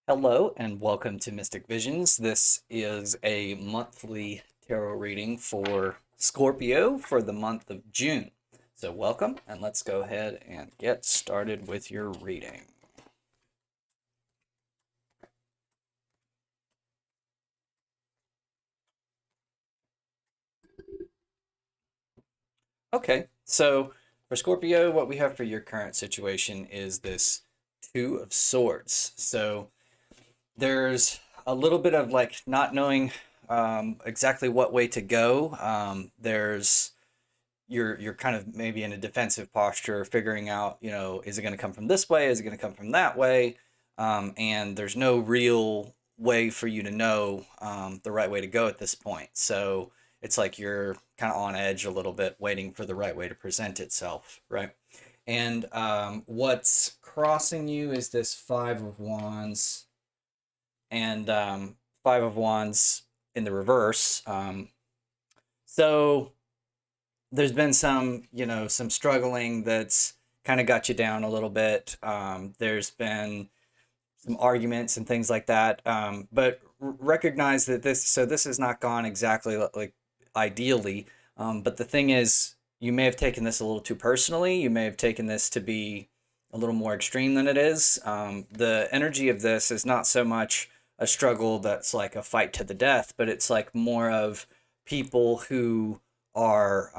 Hello and welcome to Mystic Visions. This is a monthly tarot reading for Scorpio for the month of June. So, welcome, and let's go ahead and get started with your reading. Okay, so for Scorpio, what we have for your current situation is this Two of Swords. So, there's a little bit of like not knowing exactly what way to go. There's you're kind of maybe in a defensive posture, figuring out, is it going to come from this way? Is it going to come from that way? And there's no real way for you to know the right way to go at this point. So it's like you're kind of on edge a little bit, waiting for the right way to present itself, right? And what's crossing you is this Five of Wands and Five of Wands in the reverse. So there's been some struggling that's kind of got you down a little bit. There's been some arguments and things like that. But recognize that this has not gone exactly like ideally. But the thing is, you may have taken this a little too personally. You may have taken this to be a little more extreme than it is. The energy of this is not so much a struggle that's like a fight to the death, but it's like more of people who are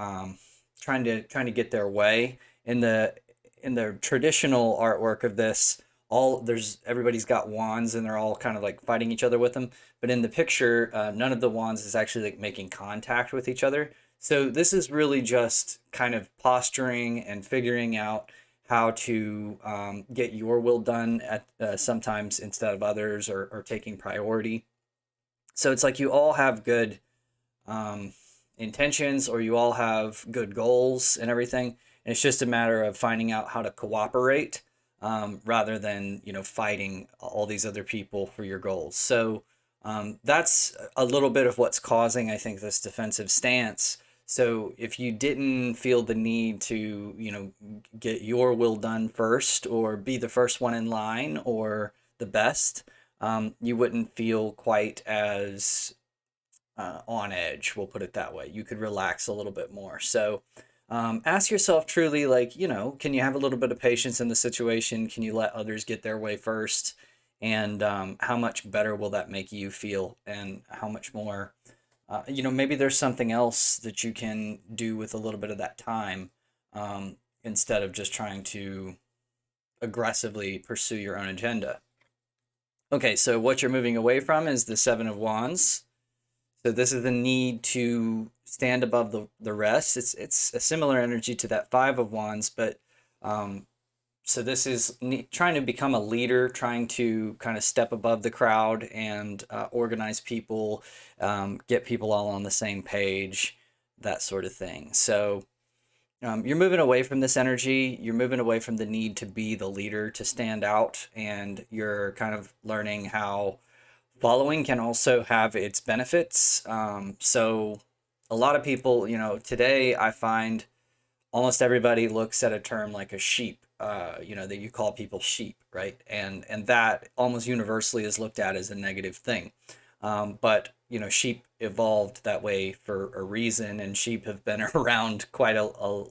trying to get their way in the traditional artwork of this. All there's everybody's got wands and they're all kind of like fighting each other with them, but in the picture, none of the wands is actually like making contact with each other. So this is really just kind of posturing and figuring out how to get your will done at sometimes instead of others, or taking priority. So it's like you all have good um, intentions, or you all have good goals and everything. And it's just a matter of finding out how to cooperate, rather than fighting all these other people for your goals. So that's a little bit of what's causing, I think, this defensive stance. So if you didn't feel the need to get your will done first, or be the first one in line, or the best, you wouldn't feel quite as on edge. We'll put it that way. You could relax a little bit more. So ask yourself truly, like, can you have a little bit of patience in the situation? Can you let others get their way first? And how much better will that make you feel? And how much more, maybe there's something else that you can do with a little bit of that time, instead of just trying to aggressively pursue your own agenda. Okay, so what you're moving away from is the Seven of Wands. So this is the need to stand above the rest. It's a similar energy to that Five of Wands, but um, so this is trying to become a leader, trying to kind of step above the crowd and organize people, get people all on the same page, that sort of thing. So you're moving away from this energy. You're moving away from the need to be the leader, to stand out, and you're kind of learning how following can also have its benefits. So a lot of people, today I find almost everybody looks at a term like a sheep, that you call people sheep, right? And that almost universally is looked at as a negative thing. But sheep evolved that way for a reason, and sheep have been around quite a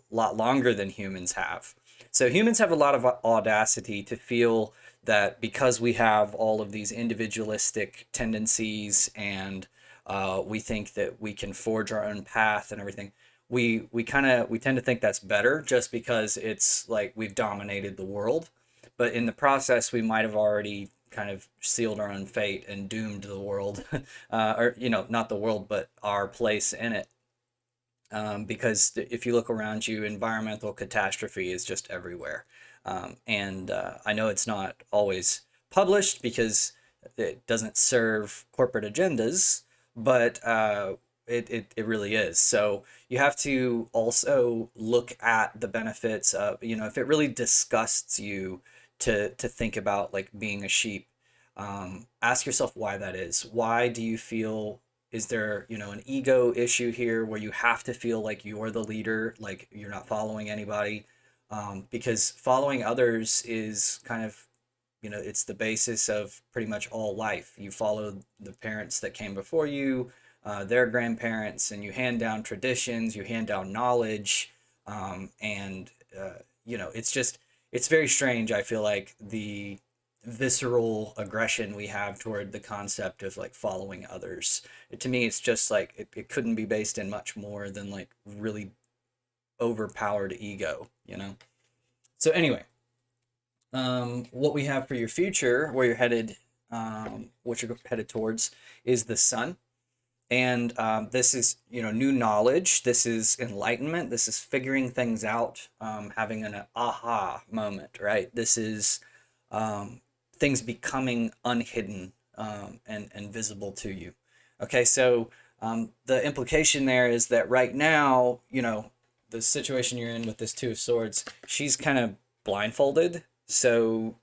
lot longer than humans have. So humans have a lot of audacity to feel that because we have all of these individualistic tendencies, and we think that we can forge our own path and everything, we tend to think that's better just because it's like we've dominated the world. But in the process, we might have already kind of sealed our own fate and doomed the world, or not the world, but our place in it. Because if you look around you, environmental catastrophe is just everywhere. And I know it's not always published because it doesn't serve corporate agendas, but it really is. So you have to also look at the benefits of, if it really disgusts you to think about like being a sheep, ask yourself why that is. Why do you feel, is there, an ego issue here where you have to feel like you're the leader, like you're not following anybody? Because following others is kind of, You know, it's the basis of pretty much all life. You follow the parents that came before you, their grandparents, and you hand down traditions, you hand down knowledge, and you know, it's just it's very strange. I feel like the visceral aggression we have toward the concept of like following others. To me, it's just like it couldn't be based in much more than like really overpowered ego, you know? So anyway, what we have for your future, where you're headed, what you're headed towards, is the sun. And this is, you know, new knowledge. This is enlightenment. This is figuring things out, having an aha moment, right? This is um, things becoming unhidden and visible to you. Okay, so the implication there is that right now, you know, the situation you're in with this Two of Swords, she's kind of blindfolded. So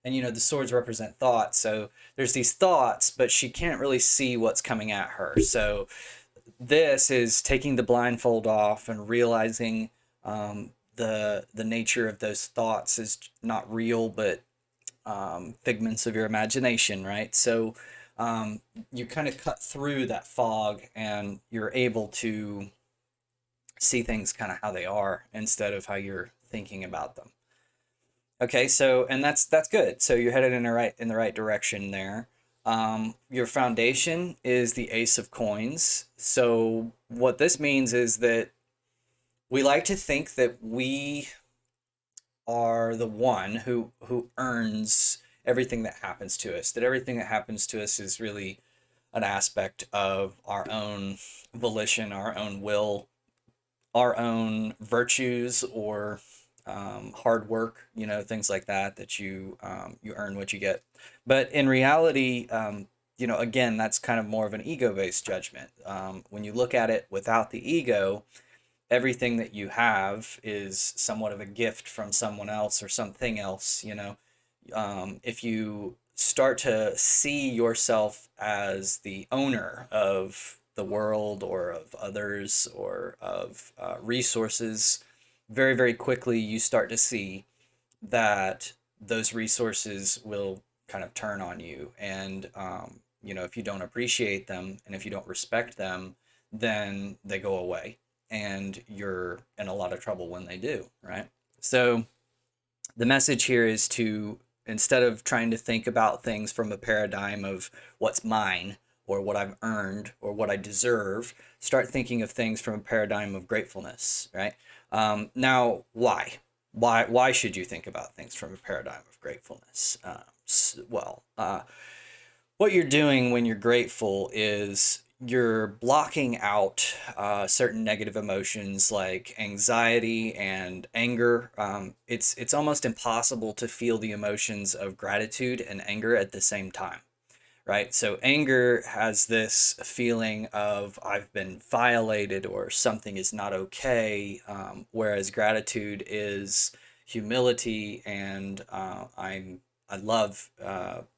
and you know, the swords represent thoughts. So there's these thoughts, but she can't really see what's coming at her. So this is taking the blindfold off and realizing the nature of those thoughts is not real, but figments of your imagination, right? So you kind of cut through that fog and you're able to see things kind of how they are instead of how you're thinking about them. Okay, so and that's good. So you're headed in the right direction there. Your foundation is the Ace of Coins. So what this means is that we like to think that we are the one who earns everything that happens to us. That everything that happens to us is really an aspect of our own volition, our own will, our own virtues, or hard work, you know, things like that, that you earn what you get. But in reality, you know, again, that's kind of more of an ego-based judgment. When you look at it without the ego, everything that you have is somewhat of a gift from someone else or something else, you know. If you start to see yourself as the owner of the world or of others or of resources, very, very quickly you start to see that those resources will kind of turn on you. And, you know, if you don't appreciate them and if you don't respect them, then they go away and you're in a lot of trouble when they do, right? So the message here is to, instead of trying to think about things from a paradigm of what's mine or what I've earned or what I deserve, start thinking of things from a paradigm of gratefulness, right? Now, why? Why should you think about things from a paradigm of gratefulness? What you're doing when you're grateful is you're blocking out certain negative emotions like anxiety and anger. It's almost impossible to feel the emotions of gratitude and anger at the same time, right? So anger has this feeling of I've been violated or something is not okay, whereas gratitude is humility and I love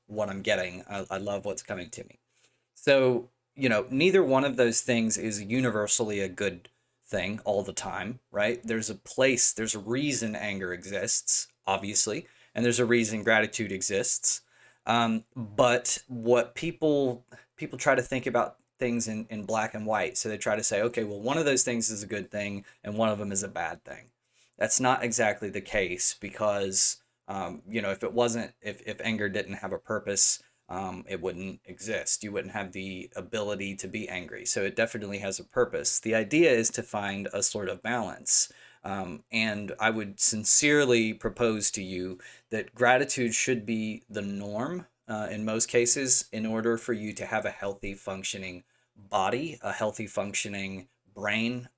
what I'm getting. I love what's coming to me. So, you know, neither one of those things is universally a good thing all the time, right? There's a place, there's a reason anger exists, obviously, and there's a reason gratitude exists. But what people try to think about things in black and white. So they try to say, okay, well, one of those things is a good thing and one of them is a bad thing. That's not exactly the case because, you know, if it wasn't, if anger didn't have a purpose, it wouldn't exist. You wouldn't have the ability to be angry. So it definitely has a purpose. The idea is to find a sort of balance. And I would sincerely propose to you that gratitude should be the norm in most cases in order for you to have a healthy functioning body, a healthy functioning brain,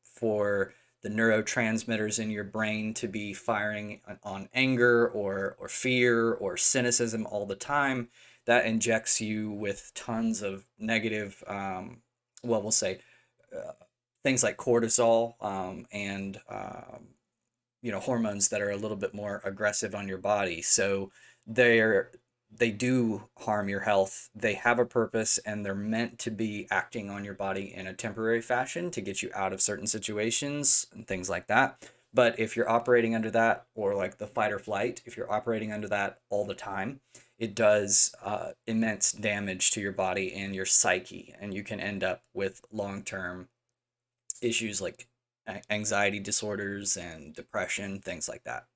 for the neurotransmitters in your brain to be firing on anger or fear or cynicism all the time. That injects you with tons of negative, well, we'll say uh, things like cortisol and you know, hormones that are a little bit more aggressive on your body. So they're they do harm your health. They have a purpose and they're meant to be acting on your body in a temporary fashion to get you out of certain situations and things like that. But if you're operating under that, or like the fight or flight, if you're operating under that all the time, it does immense damage to your body and your psyche, and you can end up with long-term issues like anxiety disorders and depression, things like that.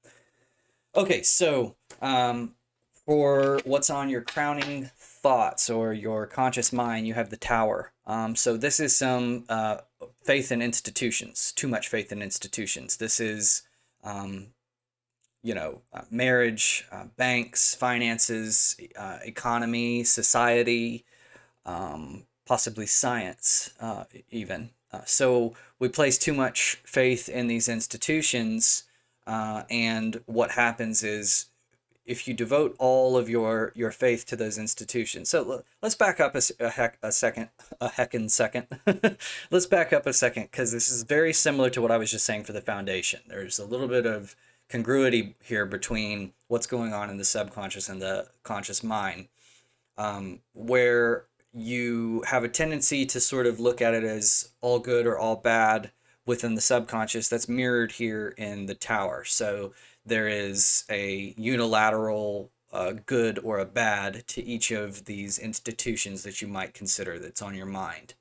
Okay, so for what's on your crowning thoughts or your conscious mind, you have the tower. So this is some faith in institutions, too much faith in institutions. This is, um, marriage, banks, finances, economy, society, possibly science, even. So we place too much faith in these institutions, and what happens is if you devote all of your faith to those institutions. So let's back up a second, a heckin' second. Let's back up a second because this is very similar to what I was just saying for the foundation. There's a little bit of congruity here between what's going on in the subconscious and the conscious mind, where you have a tendency to sort of look at it as all good or all bad within the subconscious. That's mirrored here in the tower. So there is a unilateral good or a bad to each of these institutions that you might consider that's on your mind.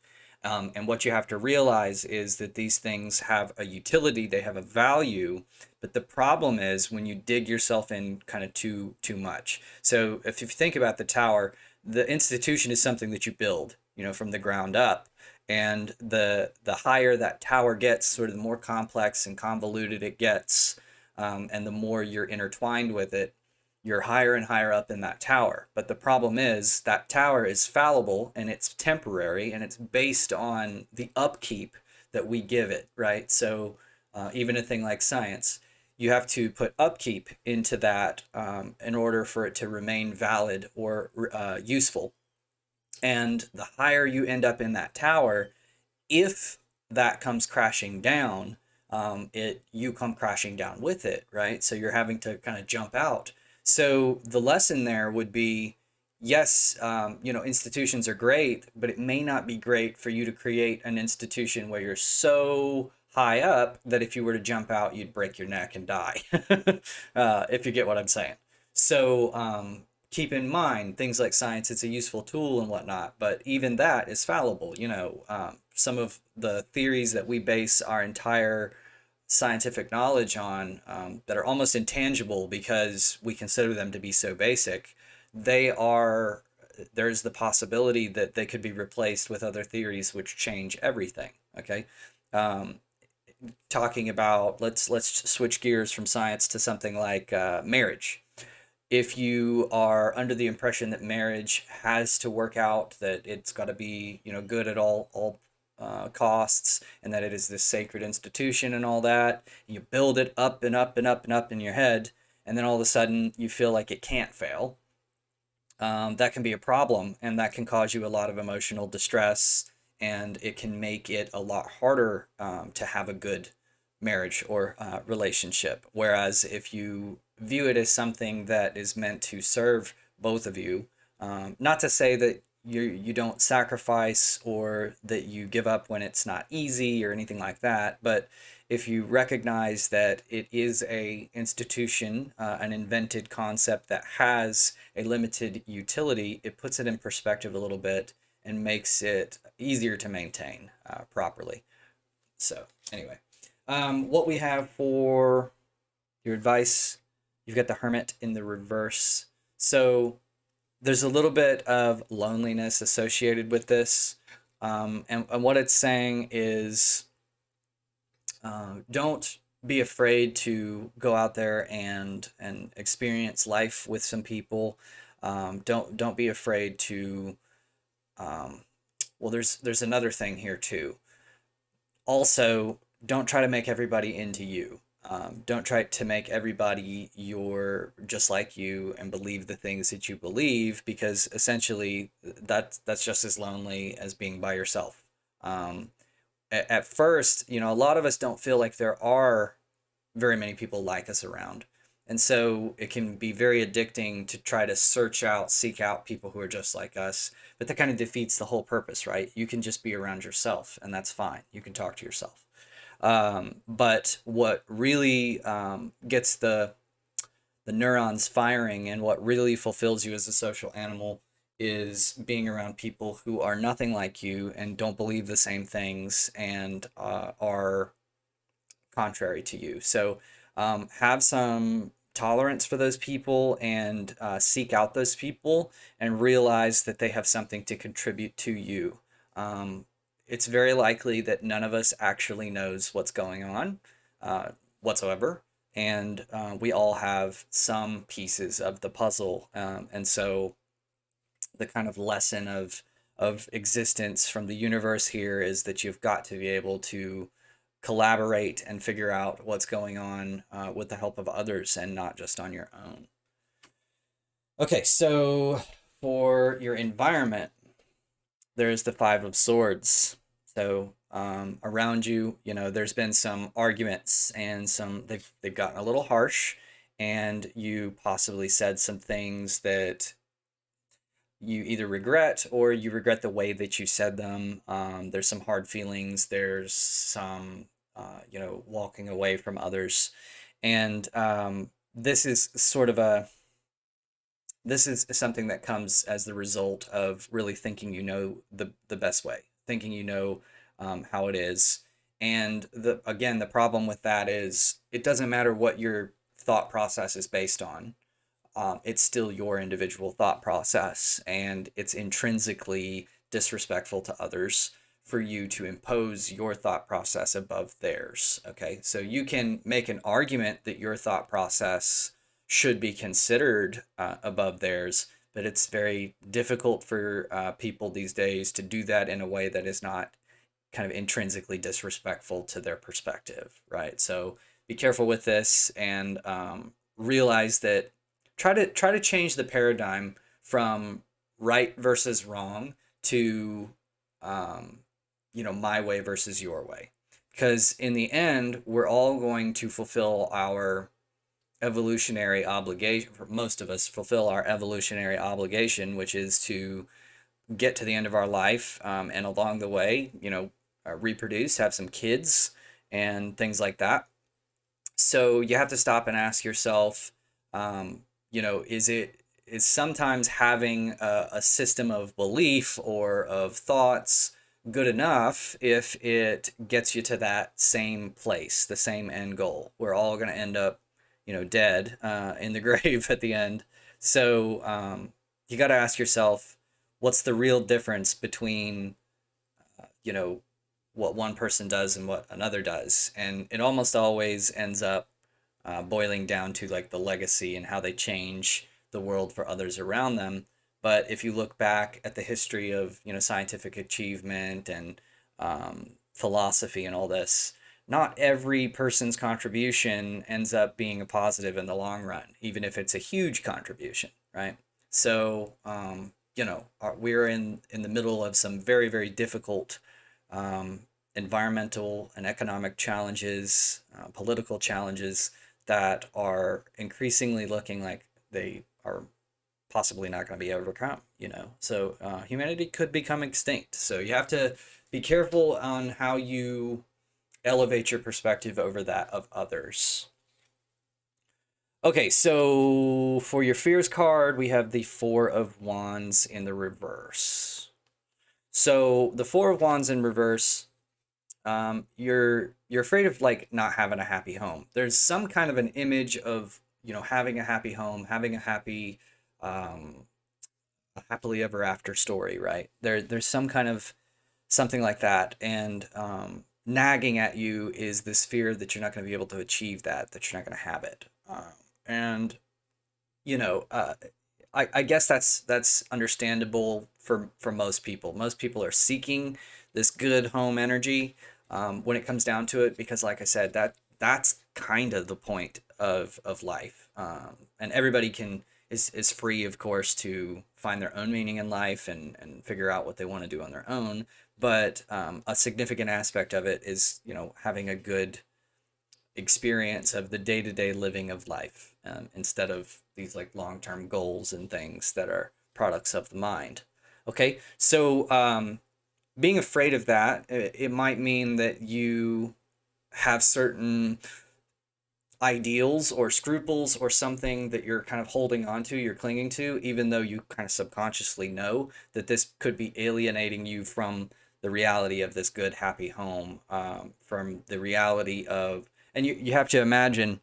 And what you have to realize is that these things have a utility, they have a value, but the problem is when you dig yourself in kind of too much. So if you think about the tower, the institution is something that you build, from the ground up. And the higher that tower gets, sort of the more complex and convoluted it gets, and the more you're intertwined with it, you're higher and higher up in that tower. But the problem is that tower is fallible and it's temporary and it's based on the upkeep that we give it, right? So even a thing like science, you have to put upkeep into that in order for it to remain valid or useful. And the higher you end up in that tower, if that comes crashing down, you come crashing down with it, right? So you're having to kind of jump out. So the lesson there would be, yes, institutions are great, but it may not be great for you to create an institution where you're so high up that if you were to jump out, you'd break your neck and die, if you get what I'm saying. So keep in mind things like science, it's a useful tool and whatnot, but even that is fallible. Some of the theories that we base our entire scientific knowledge on, that are almost intangible because we consider them to be so basic, there's the possibility that they could be replaced with other theories which change everything. Okay. Talking about, let's switch gears from science to something like marriage. If you are under the impression that marriage has to work out, that it's got to be good at all costs, and that it is this sacred institution and all that, you build it up and up and up and up in your head, and then all of a sudden you feel like it can't fail. That can be a problem, and that can cause you a lot of emotional distress, and it can make it a lot harder to have a good marriage or relationship. Whereas if you view it as something that is meant to serve both of you, not to say that you don't sacrifice or that you give up when it's not easy or anything like that, but if you recognize that it is a institution, an invented concept that has a limited utility, it puts it in perspective a little bit and makes it easier to maintain properly. So anyway, what we have for your advice, you've got the Hermit in the reverse. So there's a little bit of loneliness associated with this. And what it's saying is, don't be afraid to go out there and experience life with some people. Don't be afraid to, well, there's another thing here too. Also, don't try to make everybody into you. Don't try to make everybody just like you and believe the things that you believe, because essentially that's just as lonely as being by yourself. At first, a lot of us don't feel like there are very many people like us around. And so it can be very addicting to try to seek out people who are just like us. But that kind of defeats the whole purpose, right? You can just be around yourself, and that's fine. You can talk to yourself. But what really gets the neurons firing and what really fulfills you as a social animal is being around people who are nothing like you and don't believe the same things and are contrary to you. So have some tolerance for those people and seek out those people and realize that they have something to contribute to you. Um, it's very likely that none of us actually knows what's going on uh, whatsoever. And we all have some pieces of the puzzle. And so the kind of lesson of existence from the universe here is that you've got to be able to collaborate and figure out what's going on with the help of others and not just on your own. Okay, so for your environment, there's the Five of Swords. So around you, there's been some arguments and they've gotten a little harsh, and you possibly said some things that you either regret or you regret the way that you said them. There's some hard feelings. There's some, walking away from others, and this is sort of a this is something that comes as the result of really thinking the best way, thinking how it is. And the problem with that is it doesn't matter what your thought process is based on. It's still your individual thought process, and it's intrinsically disrespectful to others for you to impose your thought process above theirs. Okay, so you can make an argument that your thought process should be considered above theirs, but it's very difficult for people these days to do that in a way that is not kind of intrinsically disrespectful to their perspective, right? So be careful with this, and realize that try to change the paradigm from right versus wrong to my way versus your way, because in the end we're all going to fulfill our evolutionary obligation. For most of us fulfill our evolutionary obligation, which is to get to the end of our life, and along the way, reproduce, have some kids and things like that. So you have to stop and ask yourself, is sometimes having a system of belief or of thoughts good enough if it gets you to that same place, the same end goal? We're all going to end up, dead in the grave at the end. So you got to ask yourself, what's the real difference between, you know, what one person does and what another does? And it almost always ends up boiling down to like the legacy and how they change the world for others around them. But if you look back at the history of scientific achievement and philosophy and all this, not every person's contribution ends up being a positive in the long run, even if it's a huge contribution, right? So we're in the middle of some very very difficult um, environmental and economic challenges, political challenges that are increasingly looking like they are possibly not going to be overcome, So humanity could become extinct. So you have to be careful on how you elevate your perspective over that of others. Okay, so for your fears card, we have the Four of Wands in the reverse. So the Four of Wands in reverse, you're afraid of like not having a happy home. There's some kind of an image of having a happy home, having um, a happily ever after story, right? There's some kind of something like that, and nagging at you is this fear that you're not going to be able to achieve that you're not going to have it, and you know, uh, I guess that's understandable for most people. Most people are seeking this good home energy when it comes down to it, because, like I said, that's kind of the point of life. And everybody is free, of course, to find their own meaning in life and figure out what they want to do on their own. But a significant aspect of it is, having a good experience of the day-to-day living of life, instead of these like long-term goals and things that are products of the mind. Okay, so being afraid of that, it might mean that you have certain ideals or scruples or something that you're kind of holding on to, you're clinging to, even though you kind of subconsciously know that this could be alienating you from the reality of this good, happy home, from the reality of, and you have to imagine,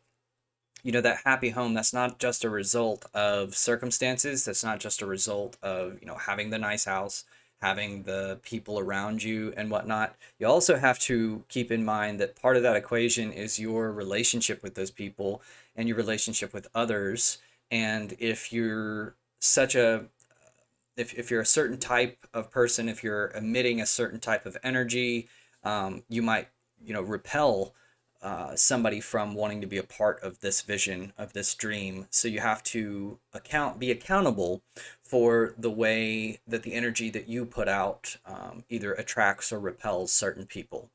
that happy home, that's not just a result of circumstances. That's not just a result of, having the nice house, having the people around you and whatnot. You also have to keep in mind that part of that equation is your relationship with those people and your relationship with others. And if you're such a, if you're a certain type of person, if you're emitting a certain type of energy, you might, repel somebody from wanting to be a part of this vision, of this dream. So you have to be accountable for the way that the energy that you put out either attracts or repels certain people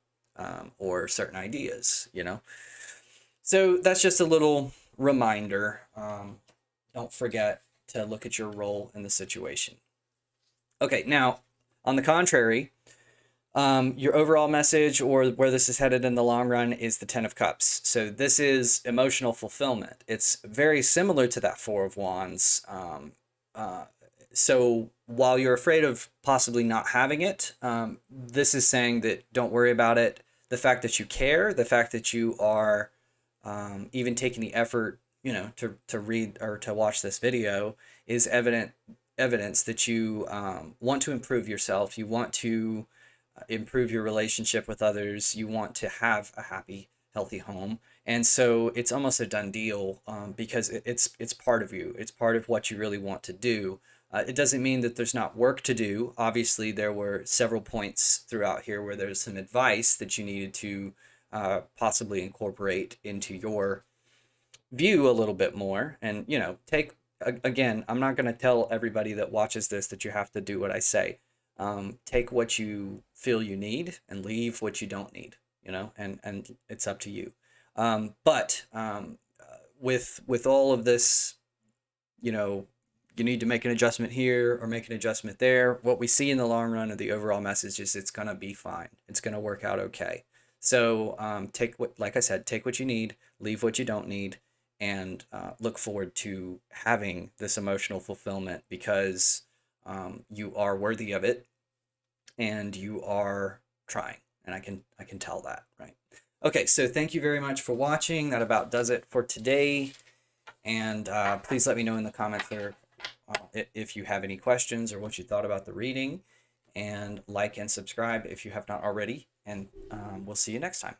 or certain ideas. So that's just a little reminder. Don't forget to look at your role in the situation. Okay, now, on the contrary, your overall message, or where this is headed in the long run, is the Ten of Cups. So this is emotional fulfillment. It's very similar to that Four of Wands. So while you're afraid of possibly not having it, this is saying that don't worry about it. The fact that you care, the fact that you are even taking the effort, to read or to watch this video is evidence that you want to improve yourself. You want to improve your relationship with others. You want to have a happy, healthy home. And so it's almost a done deal because it's part of you. It's part of what you really want to do. It doesn't mean that there's not work to do. Obviously, there were several points throughout here where there's some advice that you needed to possibly incorporate into your view a little bit more. And, again, I'm not going to tell everybody that watches this that you have to do what I say. Take what you feel you need and leave what you don't need, and it's up to you. But with all of this, you need to make an adjustment here or make an adjustment there. What we see in the long run of the overall message is it's going to be fine. It's going to work out okay. So like I said, take what you need, leave what you don't need, and look forward to having this emotional fulfillment because you are worthy of it and you are trying. And I can tell that, right? Okay, so thank you very much for watching. That about does it for today. And please let me know in the comments there if you have any questions or what you thought about the reading. And like and subscribe if you have not already. And we'll see you next time.